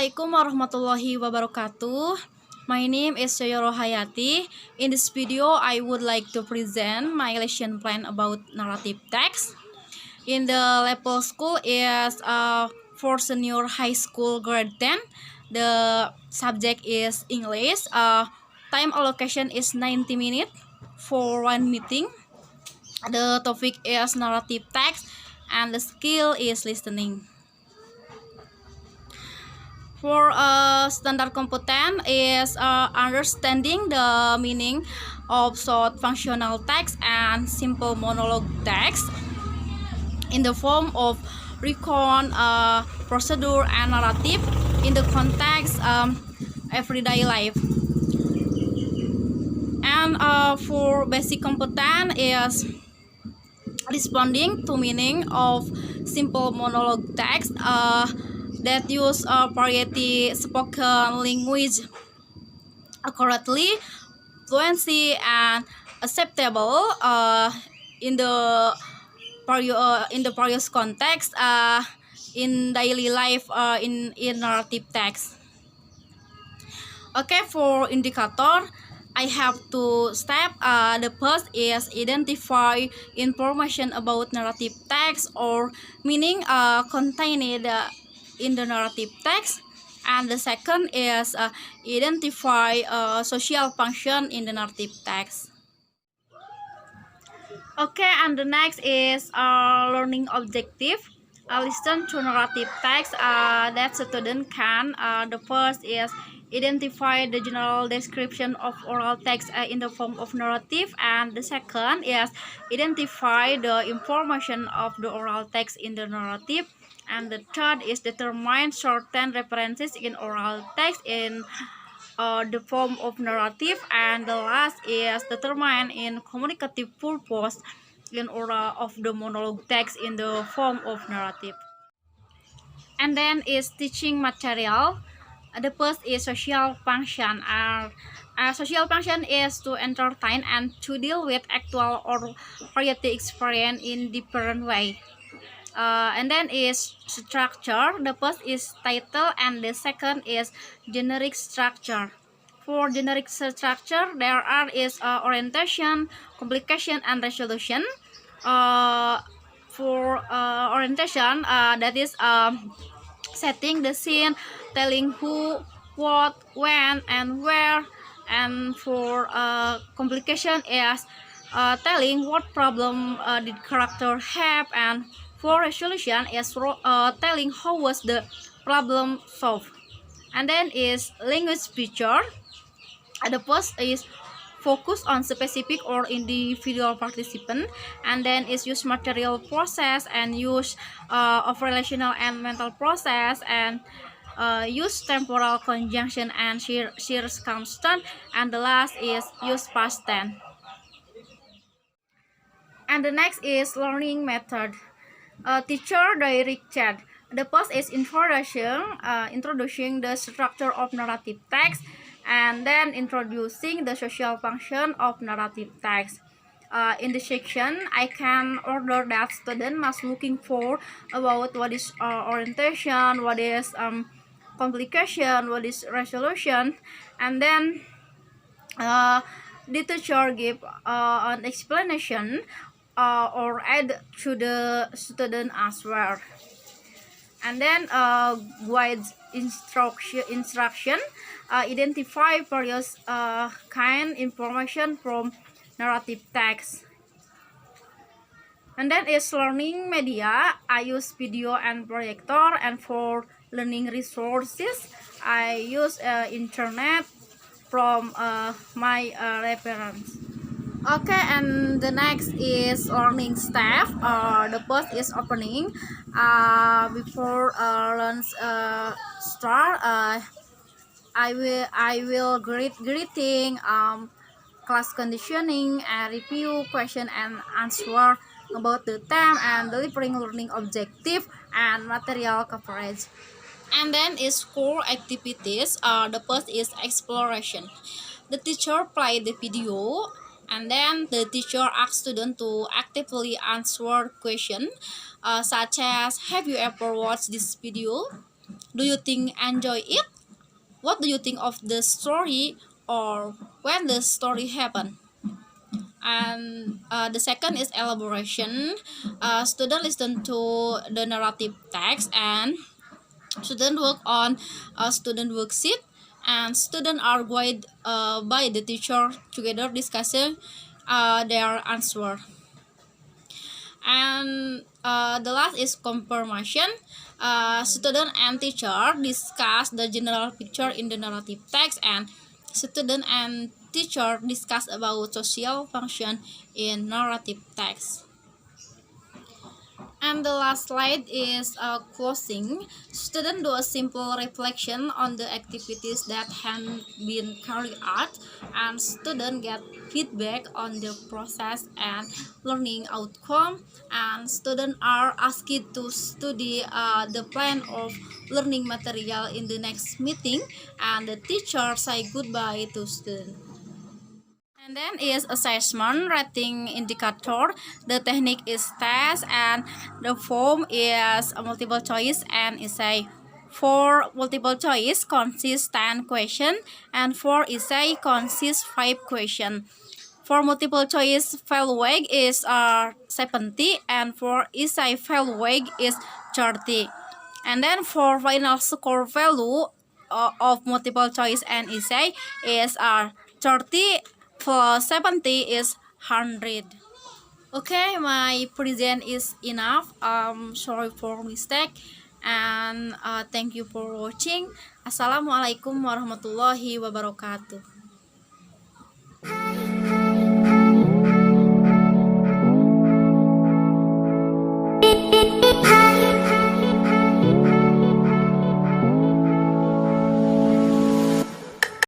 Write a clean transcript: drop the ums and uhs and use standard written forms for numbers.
Assalamualaikum warahmatullahi wabarakatuh. My name is Yoyoro Hayati. In this video, I would like to present my lesson plan about narrative text. In the level school is for senior high school grade 10. The subject is English. Time allocation is 90 minutes for one meeting. The topic is narrative text and the skill is listening. For standard competent is understanding the meaning of short functional text and simple monologue text in the form of recount, procedure, and narrative in the context everyday life. And for basic competent is responding to meaning of simple monologue text that use variety spoken language accurately, fluency, and acceptable in the various context in daily life in narrative text. Okay, for indicator, I have two steps. The first is identify information about narrative text or meaning contained in the narrative text, and the second is identify social function in the narrative text. Okay, and the next is learning objective. Listen to narrative text that student can. The first is identify the general description of oral text in the form of narrative, and the second is identify the information of the oral text in the narrative, and the third is determine certain references in oral text in the form of narrative, and the last is determine in communicative purpose in oral of the monologue text in the form of narrative. And then is teaching material. The first is social function. Social function is to entertain and to deal with actual or variety experience in different way. And then is structure. The first is title and the second is generic structure. For generic structure, there are is orientation, complication, and resolution. For orientation, that is setting the scene, telling who, what, when, and where. And for complication is telling what problem did character have, and for resolution is telling how was the problem solved. And then is language feature. The first is focus on specific or individual participant, and then is use material process and use of relational and mental process, and use temporal conjunction and circumstance, and the last is use past tense. And the next is learning method. Teacher direct chat. The first is introducing the structure of narrative text, and then introducing the social function of narrative text. In this section, I can order that student must looking for about what is orientation, what is complication, what is resolution, and then the teacher give an explanation or add to the student as well. And then guides instruction, identify various kind information from narrative text. And then is learning media. I use video and projector, and for learning resources I use internet from my reference. Okay, and the next is learning step. The first is opening. Before lunch start, I will greeting, class conditioning, and review question and answer about the theme, and delivering learning objective and material coverage. And then is core activities. The first is exploration. The teacher play the video, and then the teacher asks students to actively answer questions such as, have you ever watched this video? Do you think enjoy it? What do you think of the story, or when the story happened? And the second is elaboration. Student listen to the narrative text, and student work on a student worksheet, and student are guided by the teacher together discussing their answer. And the last is confirmation. Student and teacher discuss the general picture in the narrative text, and student and teacher discuss about social function in narrative text. And the last slide is closing. Students do a simple reflection on the activities that have been carried out, and students get feedback on the process and learning outcome. And students are asked to study the plan of learning material in the next meeting, and the teacher say goodbye to students. And then is assessment rating indicator. The technique is test, and the form is a multiple choice and essay. For multiple choice consists 10 question, and for essay consists 5 question. For multiple choice fail weight is 70, and for essay fail weight is 30. And then for final score value of multiple choice and essay is 30 plus 70 is 100. Okay, my present is enough. Sorry for mistake, and thank you for watching. Assalamualaikum warahmatullahi wabarakatuh.